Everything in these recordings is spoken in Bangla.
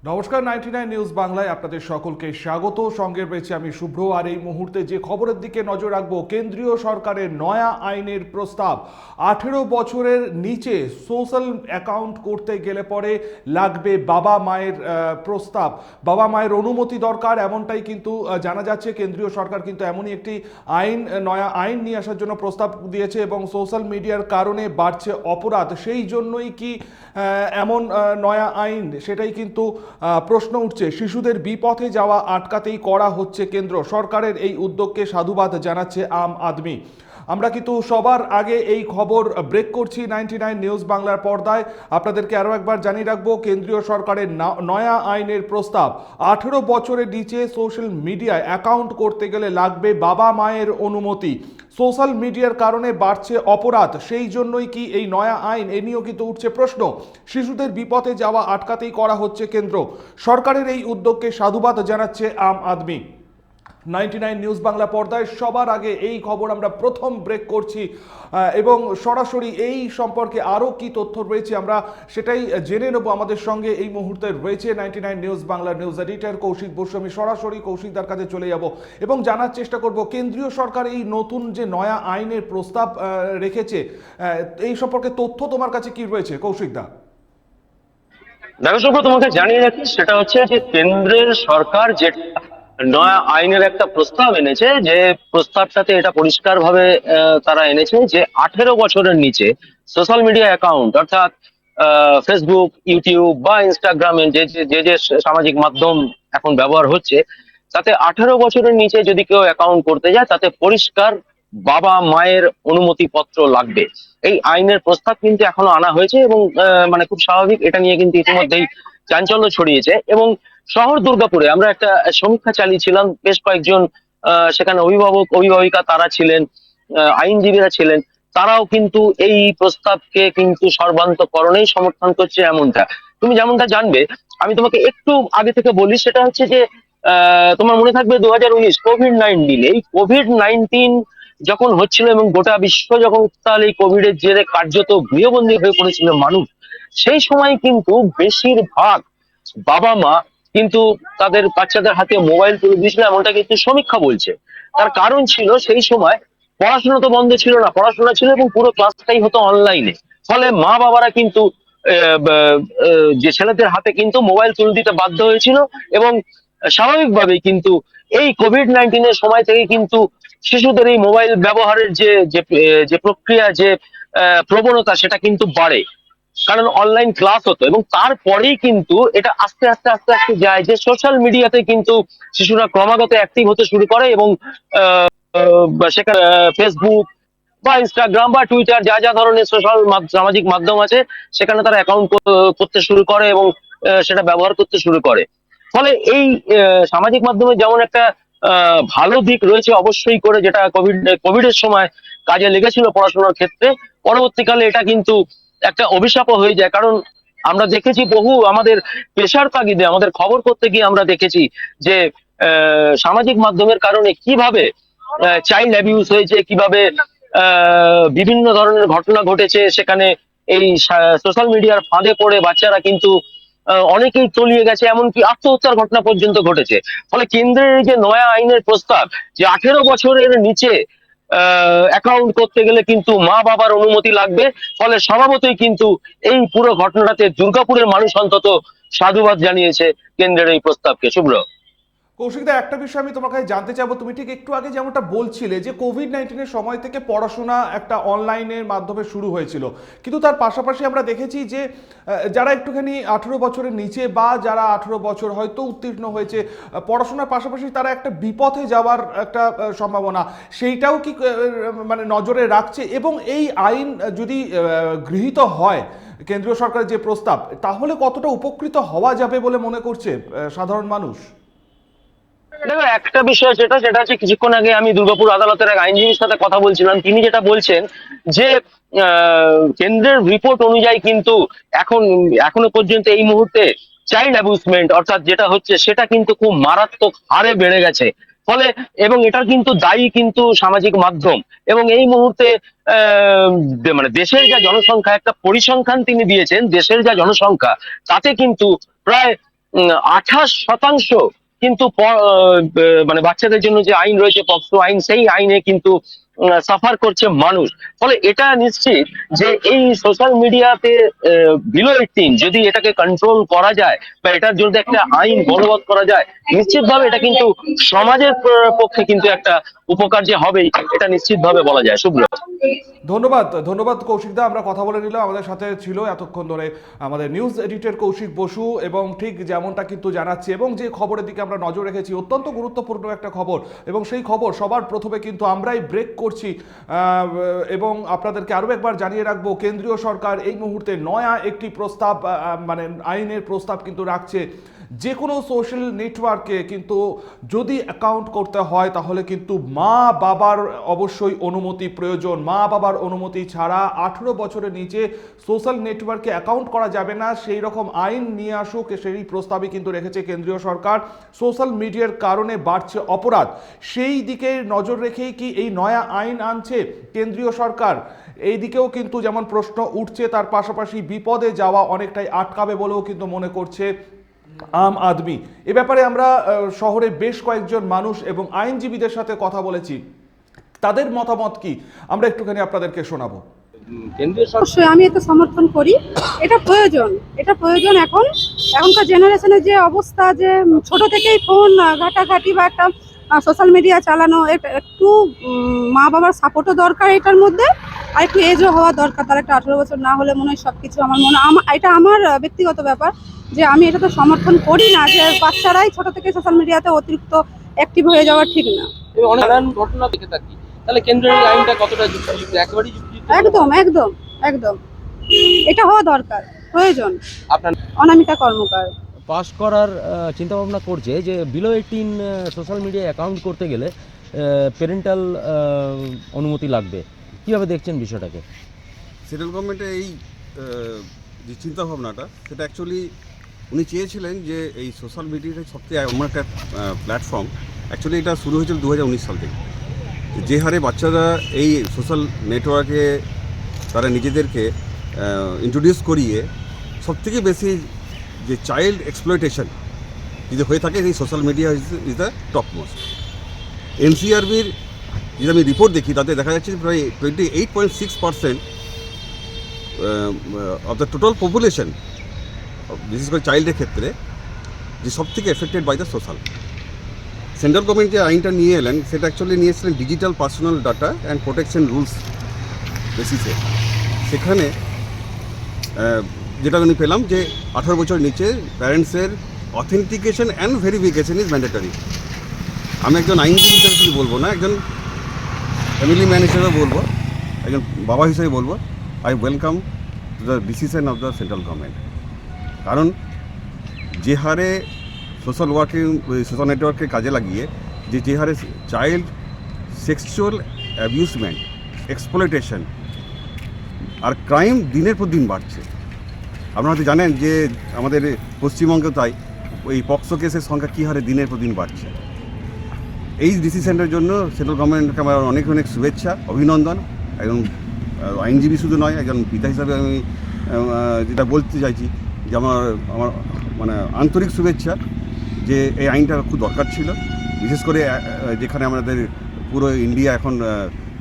নমস্কার, 99 নিউজ বাংলায় আপনাদের সকলকে স্বাগত। সঙ্গে রয়েছে আমি শুভ্র। আর এই মুহূর্তে যে খবরের দিকে নজর রাখবো, কেন্দ্রীয় সরকারের নয়া আইনের প্রস্তাব। 18 বছরের নিচে সোশ্যাল অ্যাকাউন্ট করতে গেলে পরে লাগবে বাবা মায়ের প্রস্তাব, বাবা মায়ের অনুমতি দরকার, এমনটাই কিন্তু জানা যাচ্ছে। কেন্দ্রীয় সরকার কিন্তু এমনই একটি নয়া আইন নিয়ে আসার জন্য প্রস্তাব দিয়েছে এবং সোশ্যাল মিডিয়ার কারণে বাড়ছে অপরাধ। সেই জন্যই কি এমন নয়া আইন, সেটাই কিন্তু প্রশ্ন উঠছে। শিশুদের বিপথে যাওয়া আটকাতেই করা হচ্ছে কেন্দ্র সরকারের এই উদ্যোগকে সাধুবাদ জানাচ্ছে আম আদমি। আমরা কিন্তু সবার আগে এই খবর ব্রেক করছি 99 নিউজ বাংলার পর্দায়। আপনাদেরকে আরও একবার জানিয়ে রাখবো, কেন্দ্রীয় সরকারের নয়া আইনের প্রস্তাব। 18 বছরের নিচে সোশ্যাল মিডিয়ায় অ্যাকাউন্ট করতে গেলে লাগবে বাবা মায়ের অনুমতি। সোশ্যাল মিডিয়ার কারণে বাড়ছে অপরাধ, সেই জন্যই কি এই নয়া আইন, এ নিয়েও কিন্তু উঠছে প্রশ্ন। শিশুদের বিপথে যাওয়া আটকাতেই করা হচ্ছে কেন্দ্র সরকারের এই উদ্যোগকে সাধুবাদ জানাচ্ছে আম আদমি। 99 নিউজ বাংলা পর্দায় সবার আগে এই খবর আমরা প্রথম ব্রেক করছি এবং সরাসরি এই সম্পর্কে আরও কি তথ্য রয়েছে আমরা সেটাই জেনে নেব। আমাদের সঙ্গে এই মুহূর্তে রয়েছে 99 নিউজ বাংলার নিউজ এডিটর কৌশিক বসু। আমি সরাসরি কৌশিকদার কাছে চলে যাব এবং জানার চেষ্টা করব কেন্দ্রীয় সরকার এই নতুন যে নয়া আইনের প্রস্তাব রেখেছে, এই সম্পর্কে তথ্য তোমার কাছে কি রয়েছে কৌশিকদা? দেখো শুভ, তোমাকে জানিয়ে রাখি, সেটা হচ্ছে যে কেন্দ্রের সরকার যে নয়া আইনের একটা প্রস্তাব এনেছে, যে প্রস্তাবটাতে এটা পরিষ্কার ভাবে তারা এনেছে যে 18 বছরের নিচে সোশ্যাল মিডিয়া অ্যাকাউন্ট, অর্থাৎ ফেসবুক, ইউটিউব বা ইনস্টাগ্রামে যে যে যে যে সামাজিক মাধ্যম এখন ব্যবহার হচ্ছে, তাতে 18 বছরের নিচে যদি কেউ অ্যাকাউন্ট করতে যায়, তাতে পরিষ্কার বাবা মায়ের অনুমতি পত্র লাগবে। এই আইনের প্রস্তাব কিন্তু এখনো আনা হয়েছে এবং মানে খুব স্বাভাবিক, এটা নিয়ে কিন্তু ইতিমধ্যেই চাঞ্চল্য ছড়িয়েছে। এবং শহর দুর্গাপুরে আমরা একটা সমীক্ষা চালিয়েছিলাম, বেশ কয়েকজন সেখানে অভিভাবক অভিভাবিকা তারা ছিলেন, আইনজীবীরা ছিলেন, তারাও কিন্তু এই প্রস্তাবকে কিন্তু সর্বান্তকরণেই সমর্থন করছে। এমনটা তুমি যেমনটা জানবে, আমি তোমাকে একটু আগে থেকে বলি। সেটা হচ্ছে যে তোমার মনে থাকবে 2019 কোভিড-19, এই কোভিড-19 যখন হচ্ছিল এবং গোটা বিশ্ব যখন তাহলে এই কোভিড এর জেরে কার্যত গৃহবন্দী হয়ে পড়েছিল মানুষ, সেই সময় কিন্তু বেশিরভাগ বাবা মা কিন্তু তাদের বাচ্চাদের হাতে মোবাইল তুলে দিয়েছিল, এমনটা কিন্তু সমীক্ষা বলছে। তার কারণ ছিল, সেই সময় পড়াশোনা তো বন্ধ ছিল না, পড়াশোনা ছিল এবং পুরো ক্লাসটাই হতো অনলাইনে। ফলে মা বাবারা কিন্তু যে ছেলেদের হাতে কিন্তু মোবাইল তুলে দিতে বাধ্য হয়েছিল। এবং স্বাভাবিকভাবেই কিন্তু এই কোভিড-19 সময় থেকে কিন্তু শিশুদের এই মোবাইল ব্যবহারের যে যে যে প্রক্রিয়া, যে প্রবণতা, সেটা কিন্তু বাড়ে, কারণ অনলাইন ক্লাস হতো। এবং তারপরেই কিন্তু এটা আস্তে আস্তে আস্তে আস্তে যায় যে সোশ্যাল মিডিয়াতে কিন্তু শিশুরা ক্রমাগত অ্যাক্টিভ হতে শুরু করে। এবং সেখানে ফেসবুক বা ইনস্টাগ্রাম বা টুইটার, যা যা ধরনের সোশ্যাল সামাজিক মাধ্যম আছে, সেখানে তারা অ্যাকাউন্ট করতে শুরু করে এবং সেটা ব্যবহার করতে শুরু করে। ফলে এই সামাজিক মাধ্যমে যেমন একটা ভালো দিক রয়েছে অবশ্যই করে, যেটা কোভিডের সময় কাজে লেগেছিল পড়াশোনার ক্ষেত্রে, পরবর্তীকালে এটা কিন্তু একটা অভিশাপও হয়ে যায়। কারণ আমরা দেখেছি বহু আমাদের পেশার তাগিদে আমাদের খবর করতে গিয়ে আমরা দেখেছি যে সামাজিক মাধ্যমের কারণে কিভাবে চাইল্ড অ্যাবিউজ হয়েছে, কিভাবে বিভিন্ন ধরনের ঘটনা ঘটেছে। সেখানে এই সোশ্যাল মিডিয়ার ফাঁদে পড়ে বাচ্চারা কিন্তু অনেকেই তলিয়ে গেছে, এমনকি আত্মহত্যার ঘটনা পর্যন্ত ঘটেছে। ফলে কেন্দ্রের এই যে নয়া আইনের প্রস্তাব, যে 18 বছরের নিচে অ্যাকাউন্ট করতে গেলে কিন্তু মা বাবার অনুমতি লাগবে, ফলে স্বভাবতই কিন্তু এই পুরো ঘটনাটাতে দুর্গাপুরের মানুষ অন্তত সাধুবাদ জানিয়েছে কেন্দ্রের এই প্রস্তাবকে। শুভ্র, কৌশিকদা, একটা বিষয় আমি তোমার কাছে জানতে চাবো। তুমি ঠিক একটু আগে যেমনটা বলছিলে যে কোভিড-19 সময় থেকে পড়াশোনা একটা অনলাইনের মাধ্যমে শুরু হয়েছিল, কিন্তু তার পাশাপাশি আমরা দেখেছি যে যারা একটুখানি 18 বছরের নিচে বা যারা 18 বছর হয়তো উত্তীর্ণ হয়েছে, পড়াশোনার পাশাপাশি তারা একটা বিপথে যাওয়ার একটা সম্ভাবনা, সেইটাও কি মানে নজরে রাখছে? এবং এই আইন যদি গৃহীত হয়, কেন্দ্রীয় সরকারের যে প্রস্তাব, তাহলে কতটা উপকৃত হওয়া যাবে বলে মনে করছে সাধারণ মানুষ? দেখো একটা বিষয়, যেটা সেটা হচ্ছে, কিছুক্ষণ আগে আমি দুর্গাপুর আদালতের এক আইনজীবীর সাথে কথা বলছিলাম। তিনি যেটা বলছেন যে কেন্দ্রের রিপোর্ট অনুযায়ী কিন্তু এখনো পর্যন্ত এই মুহূর্তে চাইল্ড অ্যাবিউসমেন্ট, অর্থাৎ যেটা হচ্ছে, সেটা কিন্তু খুব মারাত্মক হারে বেড়ে গেছে। ফলে এবং এটার কিন্তু দায়ী কিন্তু সামাজিক মাধ্যম। এবং এই মুহূর্তে মানে দেশের যা জনসংখ্যা, একটা পরিসংখ্যান তিনি দিয়েছেন, দেশের যা জনসংখ্যা, তাতে কিন্তু প্রায় 28% কিন্তু মানে বাচ্চাদের জন্য যে আইন রয়েছে পক্সো আইন, সেই আইনে কিন্তু সাফার করছে মানুষ। ফলে এটা নিশ্চিত যে এই সোশ্যাল মিডিয়াতে বিলো 18 যদি এটাকে কন্ট্রোল করা যায় বা এটার যদি একটা আইন বলবৎ করা যায়, নিশ্চিতভাবে এটা কিন্তু সমাজের পক্ষে কিন্তু একটা উপকার যে হবেই, এটা নিশ্চিতভাবে বলা যায়। শুভ্র। ধন্যবাদ, ধন্যবাদ কৌশিক দা। আমরা কথা বলে নিলাম, আমাদের সাথে ছিল এতক্ষণ ধরে আমাদের নিউজ এডিটর কৌশিক বসু, এবং ঠিক যেমনটা কিন্তু জানাচ্ছি এবং যে খবরের দিকে আমরা নজর রেখেছি, অত্যন্ত গুরুত্বপূর্ণ একটা খবর, এবং সেই খবর সবার প্রথমে কিন্তু আমরাই ব্রেক করছি। এবং আপনাদেরকে আরও একবার জানিয়ে রাখবো, কেন্দ্রীয় সরকার এই মুহূর্তে নয়া একটি প্রস্তাব, মানে আইনের প্রস্তাব কিন্তু রাখছে। যে কোনো সোশ্যাল নেটওয়ার্কে কিন্তু যদি অ্যাকাউন্ট করতে হয় তাহলে কিন্তু মা বাবার অবশ্যই অনুমতি প্রয়োজন। মা বাবার অনুমতি ছাড়া 18 বছরের নিচে সোশ্যাল নেটওয়ার্কে অ্যাকাউন্ট করা যাবে না, সেই রকম আইন নিয়ে আসুক, সেই প্রস্তাবে কিন্তু রেখেছে কেন্দ্রীয় সরকার। সোশ্যাল মিডিয়ার কারণে বাড়ছে অপরাধ, সেই দিকে নজর রেখেই কি এই নয়া আইন আনছে কেন্দ্রীয় সরকার? এই দিকেও কিন্তু যেমন প্রশ্ন উঠছে, তার পাশাপাশি বিপদে যাওয়া অনেকটাই আটকাবে বলেও কিন্তু মনে করছে আম আদমি। এ ব্যাপারে আমরা শহরে বেশ কয়েকজন মানুষ এবং আইনজীবীদের সাথে কথা বলেছি, তাদের মতামত কি আমরা একটুখানি আপনাদেরকে শোনাবো। অবশ্যই আমি এটা সমর্থন করি, এটা প্রয়োজন, এটা প্রয়োজন। এখনকার জেনারেশনের যে অবস্থা, যে ছোট থেকেই ফোন ঘাটাঘাটি বা একটা সোশ্যাল মিডিয়া চালানো, একটু মা বাবার সাপোর্টও দরকার এটার মধ্যে, আর একটু এজও হওয়া দরকার। তার একটা 18 বছর না হলে মনে হয় সবকিছু, এটা আমার ব্যক্তিগত ব্যাপার যে আমি এটা তো সমর্থন করি না যে বাচ্চারাই ছোট থেকে সোশ্যাল মিডিয়াতে অতিরিক্ত অ্যাক্টিভ হয়ে যাওয়া ঠিক না। নানান ঘটনা দেখে থাকি, তাহলে কেন্দ্রের এই আইনটা কতটা যুক্তিযুক্ত? একেবারেই যুক্তিযুক্ত? একদম একদম একদম, এটা হওয়া দরকার, প্রয়োজন। আপনার অনামিকা কর্মকার পাস করার চিন্তা ভাবনা করছে যে বিলো 18 সোশ্যাল মিডিয়া অ্যাকাউন্ট করতে গেলে প্যারেন্টাল অনুমতি লাগবে। কীভাবে দেখছেন বিষয়টাকে? সেন্ট্রাল গভর্নমেন্টের এই যে চিন্তাভাবনাটা, সেটা অ্যাকচুয়ালি উনি চেয়েছিলেন যে এই সোশ্যাল মিডিয়াটা সবথেকে এমন একটা প্ল্যাটফর্ম, অ্যাকচুয়ালি এটা শুরু হয়েছিল 2019 সাল থেকে। যে হারে বাচ্চারা এই সোশ্যাল নেটওয়ার্কে তারা নিজেদেরকে ইন্ট্রোডিউস করিয়ে সবথেকে বেশি যে চাইল্ড এক্সপ্লয়টেশন যদি হয়ে থাকে, এই social media is the top most. এনসিআরবির যদি আমি রিপোর্ট দেখি, তাতে দেখা যাচ্ছে প্রায় 28.6% অফ দ্য টোটাল পপুলেশন, বিশেষ করে চাইল্ডের ক্ষেত্রে, যে সব থেকে affected by the social. Central government যে আইনটা নিয়ে এলেন, সেটা অ্যাকচুয়ালি নিয়ে এসেছিলেন digital personal data and protection rules বেসিসে। সেখানে যেটা আমি পেলাম যে 18 বছর নিচে প্যারেন্টসের authentication and verification is mandatory. আমি একজন আইনজীবী হিসেবে কিছু বলবো না, একজন ফ্যামিলি ম্যান হিসেবে বলবো, একজন বাবা হিসেবে বলবো, I welcome to the decision of the central government. কারণ যে হারে সোশ্যাল নেটওয়ার্কে কাজে লাগিয়ে যে হারে চাইল্ড সেক্সুয়াল অ্যাবিউসমেন্ট, এক্সপ্লয়টেশন আর ক্রাইম দিনের পর দিন বাড়ছে। আপনারা হয়তো জানেন যে আমাদের পশ্চিমবঙ্গে তাই ওই পক্সো কেসের সংখ্যা কী হারে দিনের পর দিন বাড়ছে। এই ডিসিশনের জন্য সেন্ট্রাল গভর্নমেন্টকে আমার অনেক অনেক শুভেচ্ছা, অভিনন্দন। একজন আইনজীবী শুধু নয়, একজন পিতা হিসাবে আমি যেটা বলতে চাইছি যে আমার মানে আন্তরিক শুভেচ্ছা, যে এই আইনটা খুব দরকার ছিল। বিশেষ করে যেখানে আমাদের পুরো ইন্ডিয়া এখন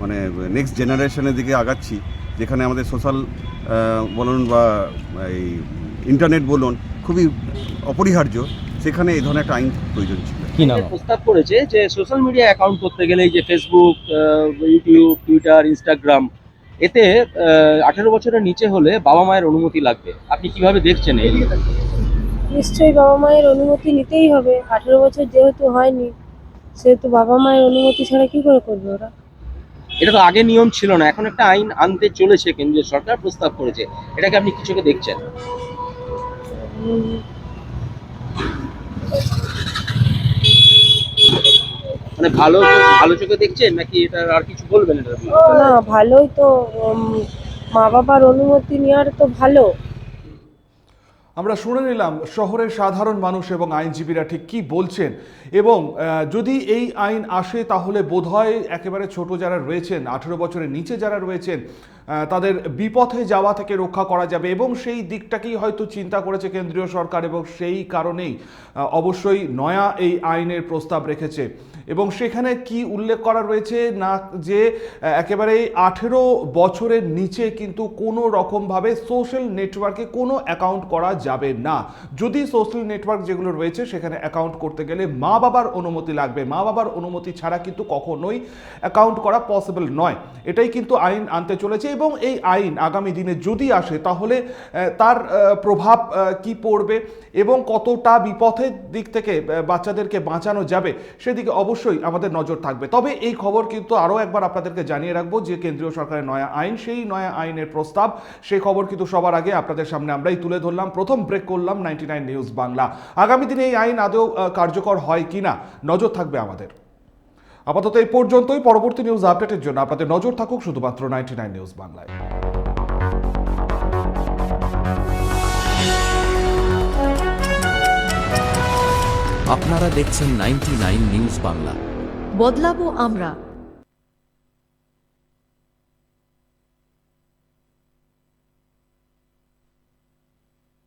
মানে নেক্সট জেনারেশনের দিকে আগাচ্ছি, যেখানে আমাদের সোশ্যাল বলুন বা এই ইন্টারনেট বলুন খুবই অপরিহার্য, সেখানে এই ধরনের একটা আইন প্রয়োজন ছিল। কি নাম প্রস্তাব করেছে যে সোশ্যাল মিডিয়া অ্যাকাউন্ট করতে গেলে এই যে ফেসবুক, ইউটিউব, টুইটার, ইনস্টাগ্রাম, এতে 18 বছরের নিচে হলে বাবা মায়ের অনুমতি লাগবে। আপনি কিভাবে দেখছেন এই? নিশ্চয়ই বাবা মায়ের অনুমতি নিতেই হবে। 18 বছর যেহেতু হয়নি, সেহেতু বাবা মায়ের অনুমতি ছাড়া কি করে করবে ওরা? এটা তো আগে নিয়ম ছিল না, এখন একটা আইন আনতে চলেছে কেন্দ্রীয় সরকার, প্রস্তাব করেছে। এটাকে আপনি কি চোখে দেখছেন? মানে ভালো চোখে দেখছেন নাকি এটা আর কিছু বলবেন? এটা না, ভালোই তো। মা বাবার অনুমতি নেওয়ার তো ভালো। আমরা শুনে নিলাম শহরের সাধারণ মানুষ এবং আইনজীবীরা ঠিক কী বলছেন, এবং যদি এই আইন আসে তাহলে বোধহয় একেবারে ছোট যারা রয়েছেন, 18 বছরের নিচে যারা রয়েছেন, তাদের বিপথে যাওয়া থেকে রক্ষা করা যাবে, এবং সেই দিকটাকেই হয়তো চিন্তা করেছে কেন্দ্রীয় সরকার, এবং সেই কারণেই অবশ্যই নয়া এই আইনের প্রস্তাব রেখেছে। এবং সেখানে কি উল্লেখ করা রয়েছে না, যে একেবারে 18 বছরের নিচে কিন্তু কোনো রকমভাবে সোশ্যাল নেটওয়ার্কে কোনো অ্যাকাউন্ট করা যাবে না। যদি সোশ্যাল নেটওয়ার্ক যেগুলো রয়েছে সেখানে অ্যাকাউন্ট করতে গেলে মা বাবার অনুমতি লাগবে। মা বাবার অনুমতি ছাড়া কিন্তু কখনোই অ্যাকাউন্ট করা পসিবল নয়। এটাই কিন্তু আইন আনতে চলেছে, এবং এই আইন আগামী দিনে যদি আসে তাহলে তার প্রভাব কি পড়বে এবং কতটা বিপথের দিক থেকে বাচ্চাদেরকে বাঁচানো যাবে সেদিকে অবশ্যই আমাদের নজর থাকবে। তবে এই খবর কিন্তু আরও একবার আপনাদেরকে জানিয়ে রাখবো যে কেন্দ্রীয় সরকারের নয়া আইন, সেই নয়া আইনের প্রস্তাব, সেই খবর কিন্তু সবার আগে আপনাদের সামনে আমরাই তুলে ধরলাম। প্রথম ব্রেক করলাম 99 নিউজ বাংলা। আগামী দিনে এই আইন আদৌ কার্যকর হয় কিনা নজর থাকবে আমাদের। আপাতত এই পর্যন্তই। পরবর্তী নিউজ আপডেটের জন্য আপনাদের নজর থাকুক শুধুমাত্র 99 নিউজ বাংলায়। আপনারা দেখছেন 99 নিউজ বাংলা। বদলাবো আমরা।